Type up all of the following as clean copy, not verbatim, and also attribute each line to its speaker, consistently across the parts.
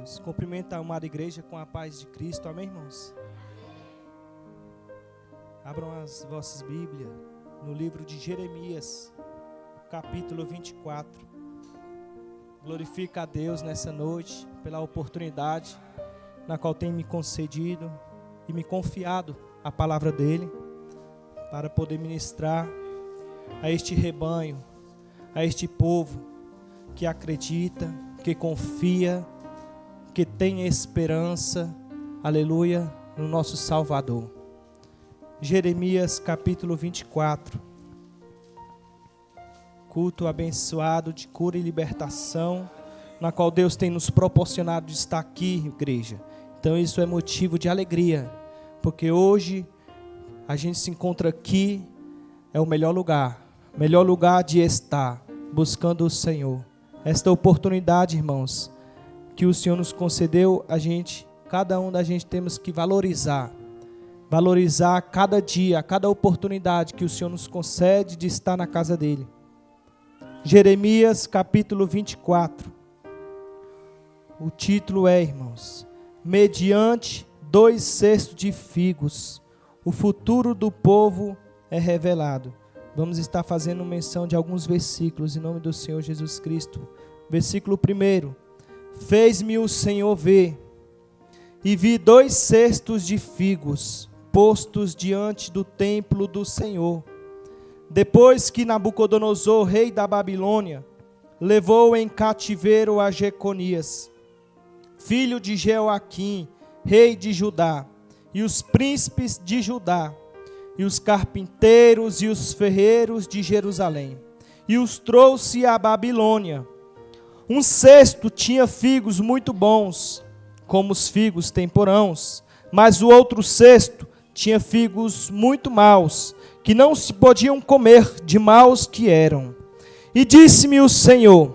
Speaker 1: irmãos. Cumprimento a amada igreja com a paz de Cristo. Amém, irmãos? Abram as vossas Bíblias no livro de Jeremias, capítulo 24. Glorifica a Deus nessa noite pela oportunidade na qual tem me concedido e me confiado a palavra dele para poder ministrar a este rebanho, a este povo que acredita, que confia, que tem esperança, aleluia, no nosso Salvador. Jeremias capítulo 24. Culto abençoado de cura e libertação, na qual Deus tem nos proporcionado de estar aqui, igreja. Então isso é motivo de alegria, porque hoje a gente se encontra aqui, é o melhor lugar de estar, buscando o Senhor. Esta oportunidade, irmãos, que o Senhor nos concedeu, cada um da gente temos que valorizar cada dia, cada oportunidade que o Senhor nos concede de estar na casa dele. Jeremias capítulo 24, o título é, irmãos, mediante 2 cestos de figos, o futuro do povo é revelado. Vamos estar fazendo menção de alguns versículos em nome do Senhor Jesus Cristo. Versículo 1: Fez-me o Senhor ver, e vi 2 cestos de figos, postos diante do templo do Senhor, depois que Nabucodonosor, rei da Babilônia, levou em cativeiro a Jeconias, filho de Jeoaquim, rei de Judá, e os príncipes de Judá, e os carpinteiros e os ferreiros de Jerusalém, e os trouxe à Babilônia. Um cesto tinha figos muito bons, como os figos temporãos, mas o outro cesto tinha figos muito maus, que não se podiam comer, de maus que eram. E disse-me o Senhor: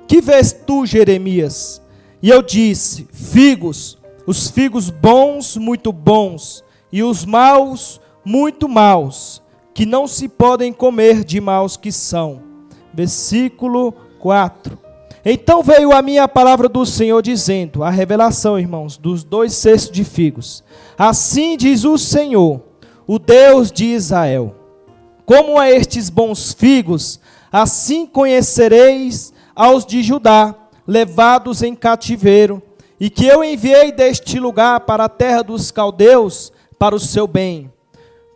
Speaker 1: que vês tu, Jeremias? E eu disse: figos, os figos bons, muito bons, e os maus, muito maus, que não se podem comer, de maus que são. Versículo 4. Então veio a minha palavra do Senhor dizendo, a revelação, irmãos, dos 2 cestos de figos. Assim diz o Senhor, o Deus de Israel: como a estes bons figos, assim conhecereis aos de Judá, levados em cativeiro, e que eu enviei deste lugar para a terra dos caldeus, para o seu bem.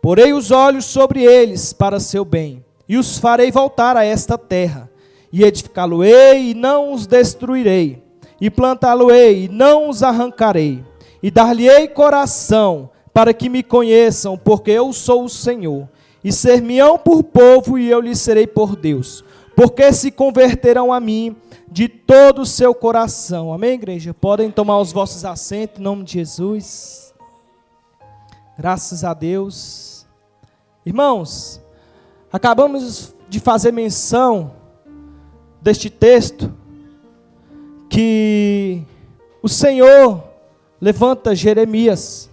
Speaker 1: Porei os olhos sobre eles para seu bem, e os farei voltar a esta terra. E edificá-lo-ei, e não os destruirei, e plantá-lo-ei, e não os arrancarei, e dar-lhe-ei coração, para que me conheçam, porque eu sou o Senhor, e ser-me-ão por povo, e eu lhes serei por Deus, porque se converterão a mim de todo o seu coração. Amém, igreja? Podem tomar os vossos assentos, em nome de Jesus. Graças a Deus. Irmãos, acabamos de fazer menção deste texto, que o Senhor levanta Jeremias.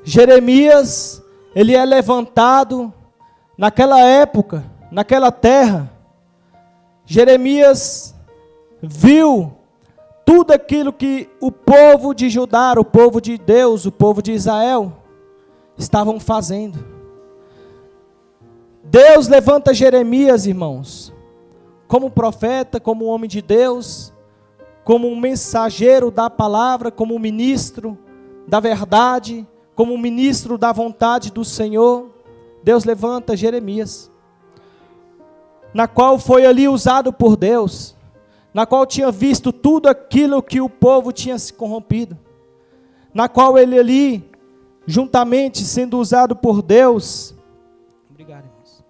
Speaker 1: Jeremias, ele é levantado naquela época, naquela terra. Jeremias viu tudo aquilo que o povo de Judá, o povo de Deus, o povo de Israel estavam fazendo. Deus levanta Jeremias, irmãos, como profeta, como homem de Deus, como um mensageiro da palavra, como um ministro da verdade, como um ministro da vontade do Senhor. Deus levanta Jeremias, na qual foi ali usado por Deus, na qual tinha visto tudo aquilo que o povo tinha se corrompido, na qual ele ali, juntamente sendo usado por Deus, obrigado, irmãos,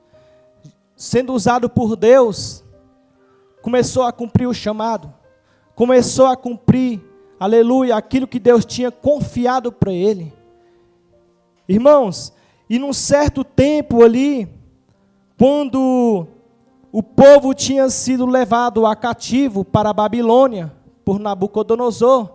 Speaker 1: sendo usado por Deus, começou a cumprir o chamado, começou a cumprir, aleluia, aquilo que Deus tinha confiado para ele. Irmãos, e num certo tempo ali, quando o povo tinha sido levado a cativo para a Babilônia, por Nabucodonosor,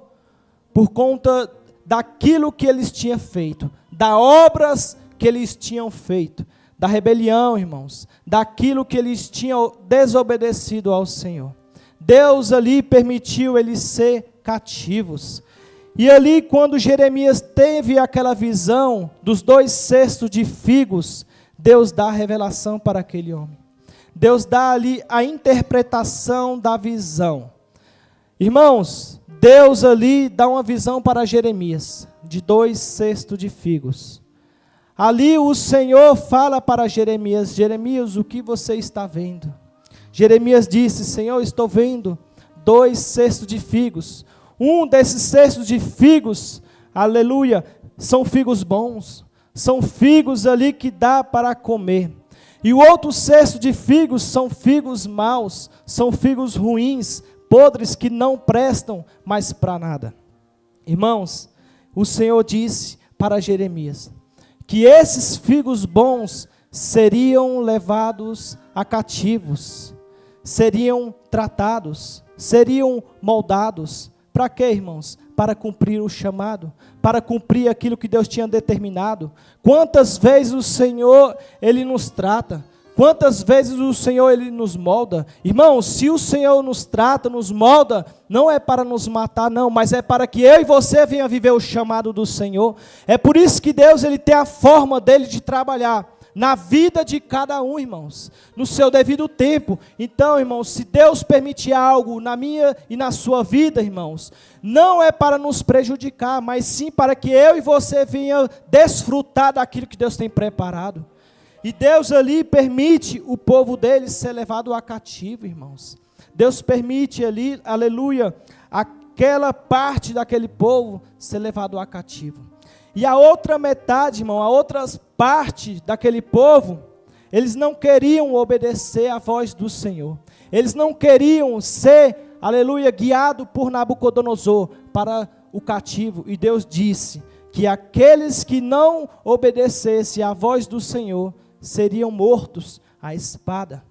Speaker 1: por conta daquilo que eles tinham feito, das obras que eles tinham feito, da rebelião, irmãos, daquilo que eles tinham desobedecido ao Senhor. Deus ali permitiu eles ser cativos. E ali, quando Jeremias teve aquela visão dos 2 cestos de figos, Deus dá a revelação para aquele homem. Deus dá ali a interpretação da visão. Irmãos, Deus ali dá uma visão para Jeremias, de 2 cestos de figos. Ali o Senhor fala para Jeremias: Jeremias, o que você está vendo? Jeremias disse: Senhor, estou vendo 2 cestos de figos. Um desses cestos de figos, aleluia, são figos bons, são figos ali que dá para comer. E o outro cesto de figos são figos maus, são figos ruins, podres, que não prestam mais para nada. Irmãos, o Senhor disse para Jeremias que esses figos bons seriam levados a cativos, seriam tratados, seriam moldados. Para quê, irmãos? Para cumprir o chamado, para cumprir aquilo que Deus tinha determinado. Quantas vezes o Senhor, Ele nos trata, quantas vezes o Senhor, Ele nos molda. Irmãos, se o Senhor nos trata, nos molda, não é para nos matar, não, mas é para que eu e você venha viver o chamado do Senhor. É por isso que Deus, Ele tem a forma dEle de trabalhar na vida de cada um, irmãos, no seu devido tempo. Então, irmãos, se Deus permitir algo na minha e na sua vida, irmãos, não é para nos prejudicar, mas sim para que eu e você venha desfrutar daquilo que Deus tem preparado. E Deus ali permite o povo dele ser levado a cativo, irmãos. Deus permite ali, aleluia, aquela parte daquele povo ser levado a cativo. E a outra metade, irmão, a outra parte daquele povo, eles não queriam obedecer à voz do Senhor. Eles não queriam ser, aleluia, guiado por Nabucodonosor para o cativo. E Deus disse que aqueles que não obedecessem à voz do Senhor seriam mortos à espada,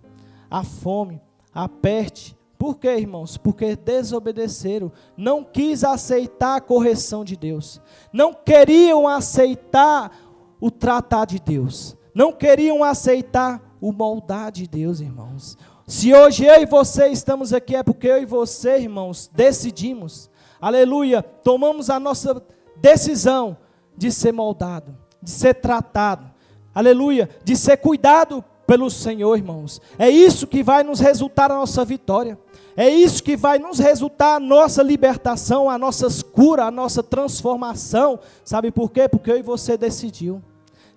Speaker 1: à fome, à peste. Por quê, irmãos? Porque desobedeceram, não quis aceitar a correção de Deus, não queriam aceitar o tratar de Deus, não queriam aceitar o moldar de Deus, irmãos. Se hoje eu e você estamos aqui, é porque eu e você, irmãos, decidimos, aleluia, tomamos a nossa decisão de ser moldado, de ser tratado, aleluia, de ser cuidado pelo Senhor, irmãos. É isso que vai nos resultar a nossa vitória. É isso que vai nos resultar a nossa libertação, a nossa cura, a nossa transformação. Sabe por quê? Porque eu e você decidiu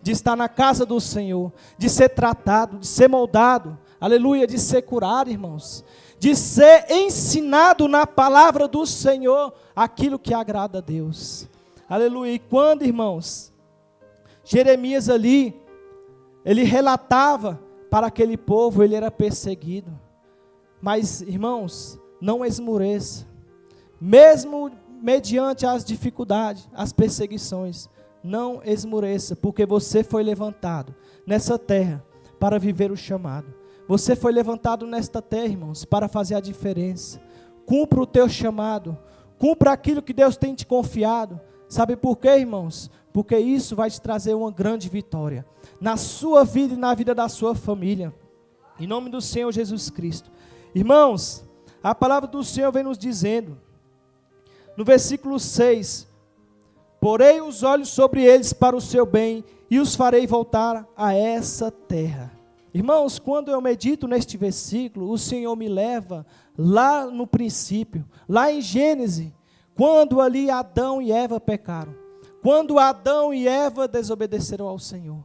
Speaker 1: de estar na casa do Senhor, de ser tratado, de ser moldado, aleluia, de ser curado, irmãos, de ser ensinado na palavra do Senhor aquilo que agrada a Deus. Aleluia. E quando, irmãos, Jeremias ali, ele relatava para aquele povo, ele era perseguido. Mas, irmãos, não esmoreça. Mesmo mediante as dificuldades, as perseguições, não esmoreça, porque você foi levantado nessa terra para viver o chamado. Você foi levantado nesta terra, irmãos, para fazer a diferença. Cumpra o teu chamado, cumpra aquilo que Deus tem te confiado. Sabe por quê, irmãos? Porque isso vai te trazer uma grande vitória na sua vida e na vida da sua família. Em nome do Senhor Jesus Cristo. Irmãos, a palavra do Senhor vem nos dizendo, no versículo 6, porei os olhos sobre eles para o seu bem e os farei voltar a essa terra. Irmãos, quando eu medito neste versículo, o Senhor me leva lá no princípio, lá em Gênesis, quando ali Adão e Eva pecaram, quando Adão e Eva desobedeceram ao Senhor.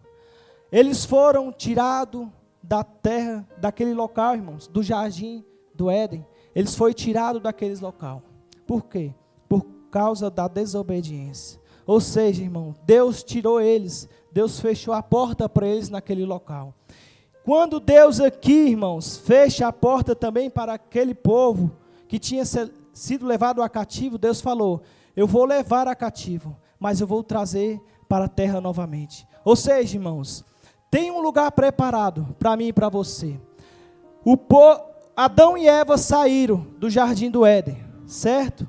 Speaker 1: Eles foram tirados da terra, daquele local, irmãos, do jardim do Éden. Eles foram tirados daquele local. Por quê? Por causa da desobediência. Ou seja, irmão, Deus tirou eles, Deus fechou a porta para eles naquele local. Quando Deus aqui, irmãos, fecha a porta também para aquele povo que tinha sido levado a cativo, Deus falou, eu vou levar a cativo, mas eu vou trazer para a terra novamente. Ou seja, irmãos, tem um lugar preparado para mim e para você. Adão e Eva saíram do jardim do Éden, certo?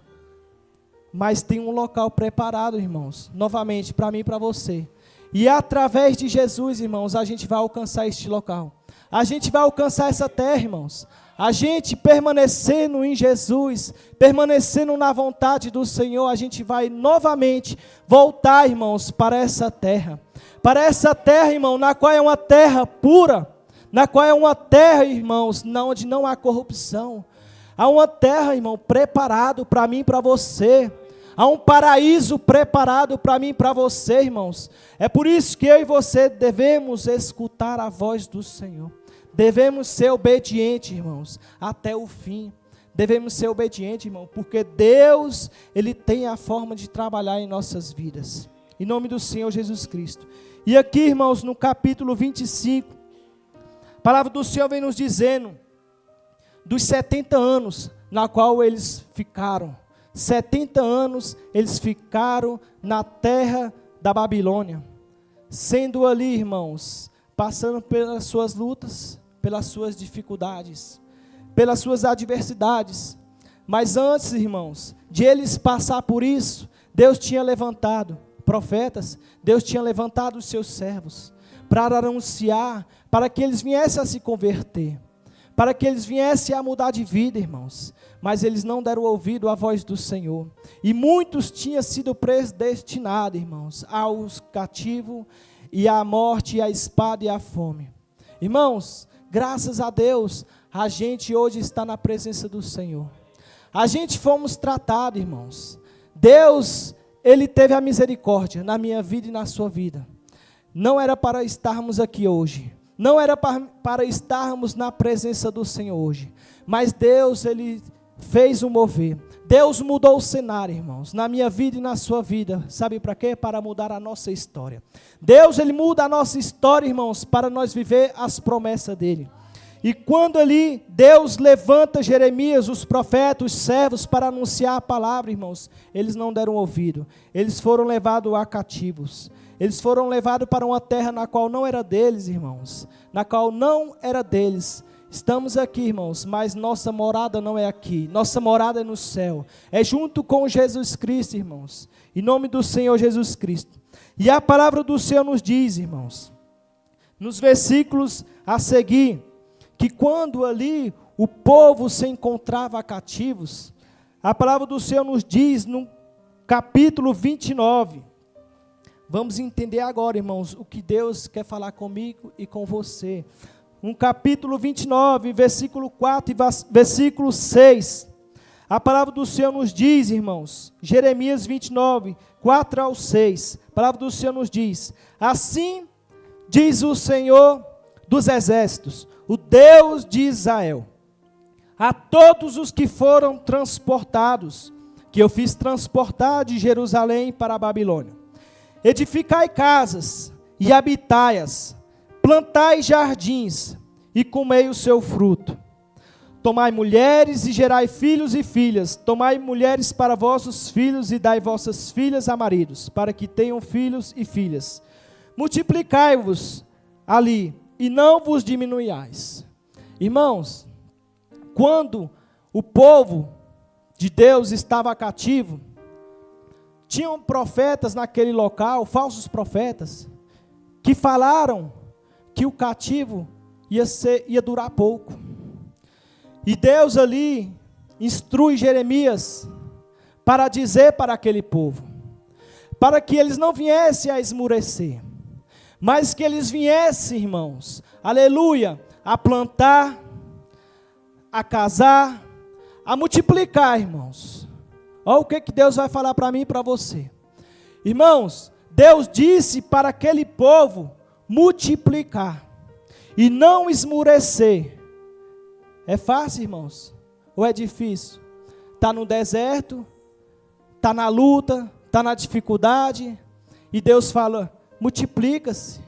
Speaker 1: Mas tem um local preparado, irmãos, novamente para mim e para você. E através de Jesus, irmãos, a gente vai alcançar este local. A gente vai alcançar essa terra, irmãos. A gente permanecendo em Jesus, permanecendo na vontade do Senhor, a gente vai novamente voltar, irmãos, para essa terra. Para essa terra, irmão, na qual é uma terra pura, na qual é uma terra, irmãos, onde não há corrupção. Há uma terra, irmão, preparado para mim e para você. Há um paraíso preparado para mim e para você, irmãos. É por isso que eu e você devemos escutar a voz do Senhor. Devemos ser obedientes, irmãos, até o fim. Devemos ser obedientes, irmão, porque Deus, Ele tem a forma de trabalhar em nossas vidas. Em nome do Senhor Jesus Cristo. E aqui, irmãos, no capítulo 25, a palavra do Senhor vem nos dizendo dos 70 anos na qual eles ficaram. 70 anos eles ficaram na terra da Babilônia. Sendo ali, irmãos, passando pelas suas lutas, pelas suas dificuldades, pelas suas adversidades. Mas antes, irmãos, de eles passar por isso, Deus tinha levantado profetas, Deus tinha levantado os seus servos para anunciar, para que eles viessem a se converter, para que eles viessem a mudar de vida, irmãos. Mas eles não deram ouvido à voz do Senhor. E muitos tinham sido predestinados, irmãos, aos cativos e à morte, e à espada e à fome. Irmãos, graças a Deus, a gente hoje está na presença do Senhor. A gente fomos tratados, irmãos. Deus, Ele teve a misericórdia na minha vida e na sua vida. Não era para estarmos aqui hoje. Não era para estarmos na presença do Senhor hoje. Mas Deus, Ele fez um mover. Deus mudou o cenário, irmãos, na minha vida e na sua vida. Sabe para quê? Para mudar a nossa história. Deus, Ele muda a nossa história, irmãos, para nós viver as promessas dEle. E quando ali Deus levanta Jeremias, os profetas, os servos, para anunciar a palavra, irmãos, eles não deram ouvido. Eles foram levados a cativos. Eles foram levados para uma terra na qual não era deles, irmãos. Na qual não era deles. Estamos aqui, irmãos, mas nossa morada não é aqui. Nossa morada é no céu. É junto com Jesus Cristo, irmãos. Em nome do Senhor Jesus Cristo. E a palavra do Senhor nos diz, irmãos, nos versículos a seguir, que quando ali o povo se encontrava cativos, a palavra do Senhor nos diz no capítulo 29. Vamos entender agora, irmãos, o que Deus quer falar comigo e com você. No capítulo 29, versículo 4 e versículo 6. A palavra do Senhor nos diz, irmãos, Jeremias 29, 4 ao 6. A palavra do Senhor nos diz: assim diz o Senhor dos exércitos, o Deus de Israel, a todos os que foram transportados, que eu fiz transportar de Jerusalém para a Babilônia. Edificai casas e habitai-as, plantai jardins e comei o seu fruto. Tomai mulheres e gerai filhos e filhas. Tomai mulheres para vossos filhos e dai vossas filhas a maridos, para que tenham filhos e filhas. Multiplicai-vos ali e não vos diminuais. Irmãos, quando o povo de Deus estava cativo, tinham profetas naquele local, falsos profetas, que falaram que o cativo ia durar pouco. E Deus ali instrui Jeremias para dizer para aquele povo, para que eles não viessem a esmurecer, mas que eles viessem, irmãos, aleluia, a plantar, a casar, a multiplicar, irmãos. Olha o que Deus vai falar para mim e para você. Irmãos, Deus disse para aquele povo multiplicar e não esmurecer. É fácil, irmãos? Ou é difícil? Está no deserto, está na luta, está na dificuldade, e Deus fala, multiplica-se.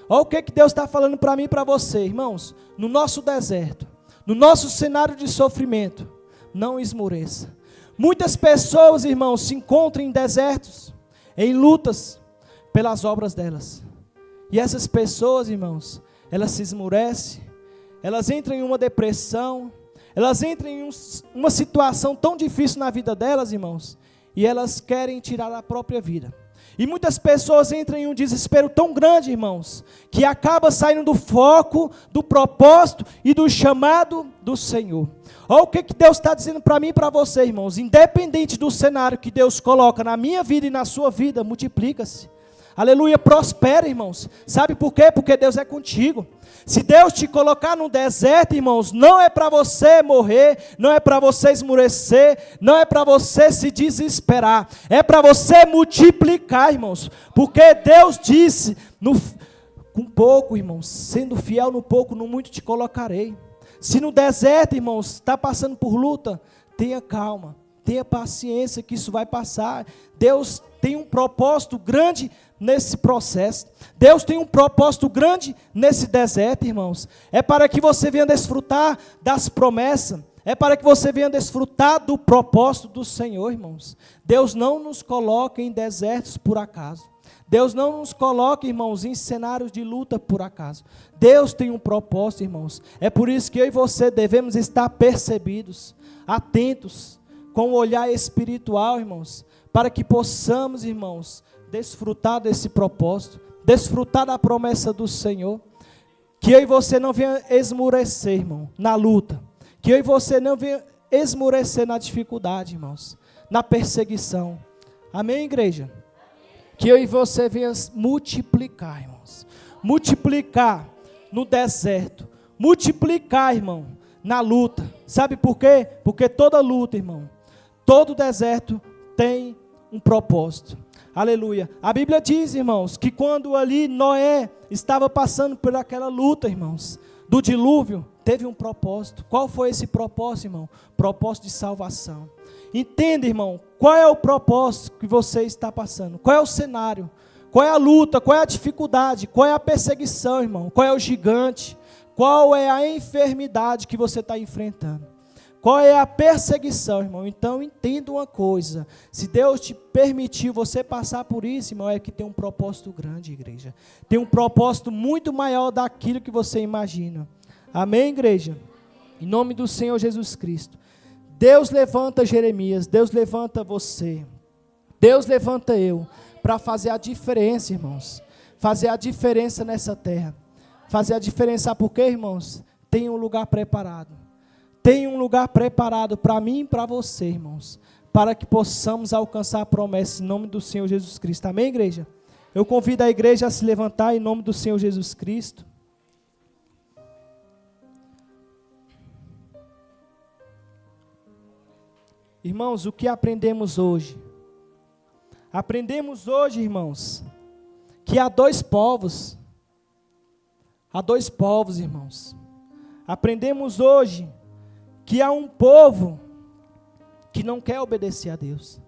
Speaker 1: Olha o que Deus está falando para mim e para você, irmãos. No nosso deserto, no nosso cenário de sofrimento, não esmoreça. Muitas pessoas, irmãos, se encontram em desertos, em lutas, pelas obras delas. E essas pessoas, irmãos, elas se esmorecem, elas entram em uma depressão, elas entram em uma situação tão difícil na vida delas, irmãos, e elas querem tirar a própria vida. E muitas pessoas entram em um desespero tão grande, irmãos, que acaba saindo do foco, do propósito e do chamado do Senhor. Olha o que Deus está dizendo para mim e para você, irmãos. Independente do cenário que Deus coloca na minha vida e na sua vida, multiplica-se. Aleluia, prospera, irmãos. Sabe por quê? Porque Deus é contigo. Se Deus te colocar no deserto, irmãos, não é para você morrer, não é para você esmurecer, não é para você se desesperar, é para você multiplicar, irmãos, porque Deus disse, com pouco, irmãos, sendo fiel no pouco, no muito te colocarei. Se no deserto, irmãos, está passando por luta, tenha calma, tenha paciência que isso vai passar. Deus tem um propósito grande nesse processo. Deus tem um propósito grande nesse deserto, irmãos. É para que você venha desfrutar das promessas. É para que você venha desfrutar do propósito do Senhor, irmãos. Deus não nos coloca em desertos por acaso. Deus não nos coloca, irmãos, em cenários de luta por acaso. Deus tem um propósito, irmãos. É por isso que eu e você devemos estar percebidos, atentos, com o olhar espiritual, irmãos, para que possamos, irmãos, desfrutar desse propósito, desfrutar da promessa do Senhor, que eu e você não venha esmurecer, irmão, na luta, que eu e você não venha esmurecer na dificuldade, irmãos, na perseguição. Amém, igreja? Que eu e você venha multiplicar, irmãos, multiplicar no deserto, multiplicar, irmão, na luta. Sabe por quê? Porque toda luta, irmão, todo deserto tem um propósito. Aleluia. A Bíblia diz, irmãos, que quando ali Noé estava passando por aquela luta, irmãos, do dilúvio, teve um propósito. Qual foi esse propósito, irmão? Propósito de salvação. Entenda, irmão, qual é o propósito que você está passando? Qual é o cenário? Qual é a luta? Qual é a dificuldade? Qual é a perseguição, irmão? Qual é o gigante? Qual é a enfermidade que você está enfrentando? Qual é a perseguição, irmão? Então, entenda uma coisa. Se Deus te permitiu você passar por isso, irmão, é que tem um propósito grande, igreja. Tem um propósito muito maior daquilo que você imagina. Amém, igreja? Em nome do Senhor Jesus Cristo. Deus levanta Jeremias, Deus levanta você, Deus levanta eu, para fazer a diferença, irmãos. Fazer a diferença nessa terra. Fazer a diferença, sabe por quê, irmãos? Tem um lugar preparado. Tem um lugar preparado para mim e para você, irmãos, para que possamos alcançar a promessa em nome do Senhor Jesus Cristo. Amém, igreja? Eu convido a igreja a se levantar em nome do Senhor Jesus Cristo. Irmãos, o que aprendemos hoje? Aprendemos hoje, irmãos, que há dois povos. Há dois povos, irmãos. Aprendemos hoje que há um povo que não quer obedecer a Deus.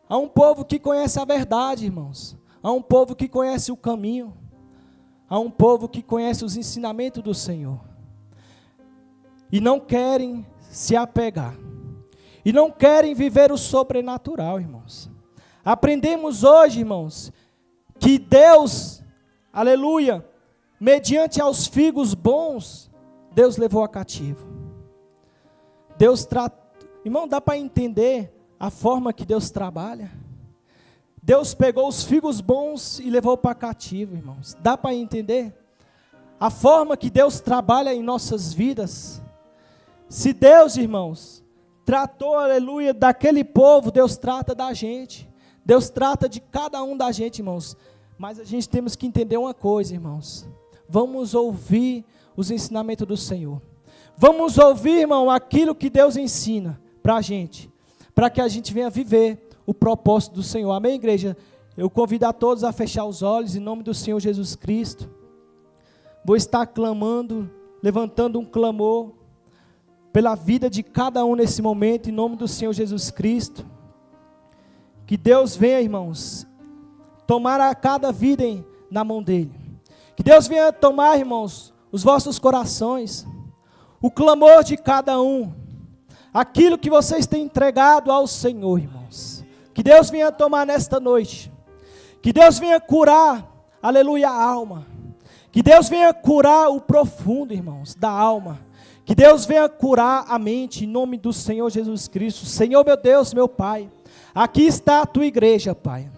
Speaker 1: Há um povo que conhece a verdade, irmãos. Há um povo que conhece o caminho. Há um povo que conhece os ensinamentos do Senhor. E não querem se apegar. E não querem viver o sobrenatural, irmãos. Aprendemos hoje, irmãos, que Deus, aleluia, mediante aos figos bons, Deus levou a cativo. Deus trata, irmão, dá para entender a forma que Deus trabalha? Deus pegou os figos bons e levou para cativo, irmãos. Dá para entender? A forma que Deus trabalha em nossas vidas. Se Deus, irmãos, tratou, aleluia, daquele povo, Deus trata da gente. Deus trata de cada um da gente, irmãos. Mas a gente temos que entender uma coisa, irmãos. Vamos ouvir os ensinamentos do Senhor. Vamos ouvir, irmão, aquilo que Deus ensina para a gente. Para que a gente venha viver o propósito do Senhor. Amém, igreja? Eu convido a todos a fechar os olhos em nome do Senhor Jesus Cristo. Vou estar clamando, levantando um clamor pela vida de cada um nesse momento, em nome do Senhor Jesus Cristo. Que Deus venha, irmãos, tomar a cada vida na mão dEle. Que Deus venha tomar, irmãos, os vossos corações, o clamor de cada um, aquilo que vocês têm entregado ao Senhor, irmãos. Que Deus venha tomar nesta noite. Que Deus venha curar, aleluia, a alma. Que Deus venha curar o profundo, irmãos, da alma. Que Deus venha curar a mente, em nome do Senhor Jesus Cristo. Senhor, meu Deus, meu Pai, aqui está a tua igreja, Pai.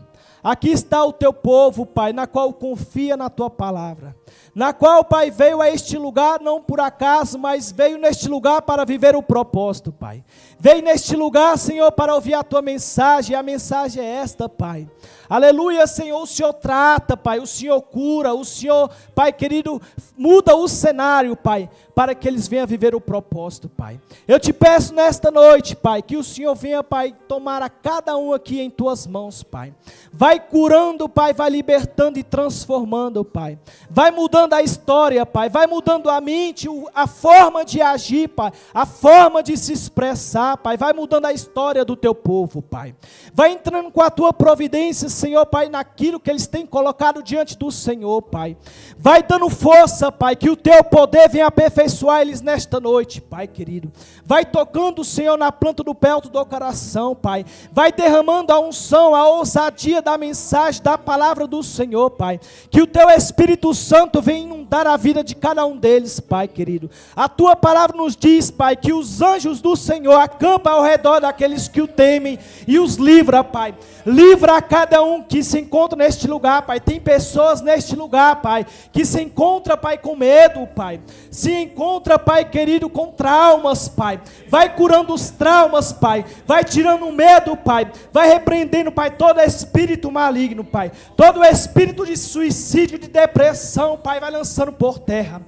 Speaker 1: Aqui está o teu povo, Pai, na qual confia na tua palavra. Na qual, Pai, veio a este lugar não por acaso, mas veio neste lugar para viver o propósito, Pai. Veio neste lugar, Senhor, para ouvir a tua mensagem, e a mensagem é esta, Pai. Aleluia, Senhor, o Senhor trata, Pai, o Senhor cura, o Senhor, Pai querido, muda o cenário, Pai, para que eles venham viver o propósito, Pai. Eu te peço nesta noite, Pai, que o Senhor venha, Pai, tomar a cada um aqui em tuas mãos, Pai. Vai curando, Pai, vai libertando e transformando, Pai. Vai mudando a história, Pai, vai mudando a mente, a forma de agir, Pai, a forma de se expressar, Pai, vai mudando a história do teu povo, Pai. Vai entrando com a tua providência, Senhor, Pai, naquilo que eles têm colocado diante do Senhor, Pai. Vai dando força, Pai, que o teu poder venha aperfeiçoar eles nesta noite, Pai querido. Vai tocando, Senhor, na planta do pé do coração, Pai. Vai derramando a unção, a ousadia da mensagem, da palavra do Senhor, Pai. Que o teu Espírito Santo venha inundar a vida de cada um deles, Pai querido. A tua palavra nos diz, Pai, que os anjos do Senhor acampam ao redor daqueles que o temem e os livra, Pai. Livra a cada um que se encontra neste lugar, Pai. Tem pessoas neste lugar, Pai, que se encontra, Pai, com medo, Pai. Se encontra, Pai querido, com traumas, Pai. Vai curando os traumas, Pai. Vai tirando o medo, Pai. Vai repreendendo, Pai, todo espírito maligno, Pai. Todo espírito de suicídio, de depressão, Pai, vai lançando por terra.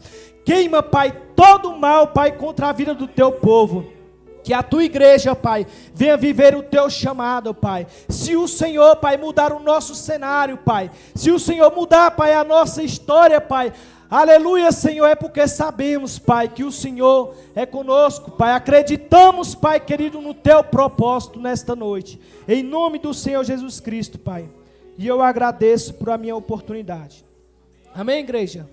Speaker 1: Queima, Pai, todo o mal, Pai, contra a vida do teu povo. Que a tua igreja, Pai, venha viver o teu chamado, Pai. Se o Senhor, Pai, mudar o nosso cenário, Pai. Se o Senhor mudar, Pai, a nossa história, Pai. Aleluia, Senhor, é porque sabemos, Pai, que o Senhor é conosco, Pai. Acreditamos, Pai querido, no teu propósito nesta noite. Em nome do Senhor Jesus Cristo, Pai. E eu agradeço por a minha oportunidade. Amém, igreja?